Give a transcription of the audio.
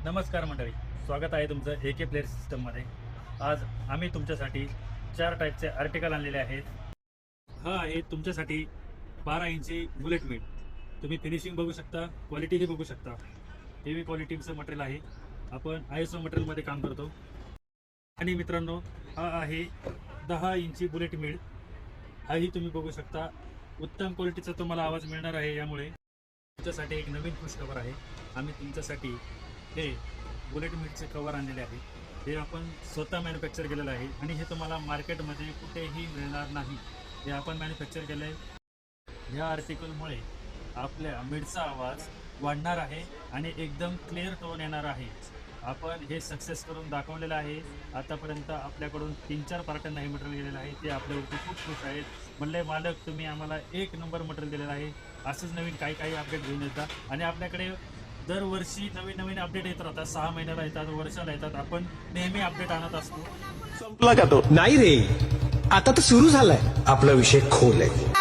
नमस्कार मंडळी, स्वागत आहे तुमचं AK प्लेयर सिस्टममध्ये। आज आम्ही तुमच्यासाठी 4 टाईपचे आर्टिकल आणलेले आहेत। हा आहे तुमच्यासाठी 12 इंची बुलेट मीट। तुम्ही फिनिशिंग बघू शकता, क्वालिटीही बघू शकता। हेवी क्वालिटीचं मटेरियल आहे। आपण ISO मटेरियलमध्ये काम करतो। आणि मित्रांनो, हा आहे 10 इंची बुलेट मीट। हाही तुम्ही बघू शकता, उत्तम क्वालिटीचा तुम्हाला आवाज मिळणार आहे। यामुळे तुमच्यासाठी एक नवीन खुश खबर आहे। आम्ही तुमच्यासाठी हे बुलेट मीटचे कवर आणलेले आहे। हे आपण स्वतः मॅन्युफॅक्चर केलेलं आहे आणि हे तुम्हाला मार्केटमध्ये कुठेही मिळणार नाही। हे आपण मॅन्युफॅक्चर केलं आहे। ह्या आर्टिकलमुळे आपल्या मीटचा आवाज वाढणार आहे आणि एकदम क्लिअर टोन येणार आहे। आपण हे सक्सेस करून दाखवलेलं आहे। आतापर्यंत आपल्याकडून 3-4 पार्ट्यांना हे मटेरियल गेलेलं आहे। ते आपल्यावरती खूप खुश आहेत। म्हणले मालक, तुम्ही आम्हाला 1 नंबर मटेरियल दिलेलं आहे। असंच नवीन काही अपडेट घेऊन येतात आणि आपल्याकडे दरवर्षी नवीन अपडेट येत राहतात। 6 महिन्याला येतात, वर्षाला येतात। आपण नेहमी अपडेट आणत असतो। संपला का तो? नाही रे, आता तर सुरू झालाय. आपला विषय खोल आहे।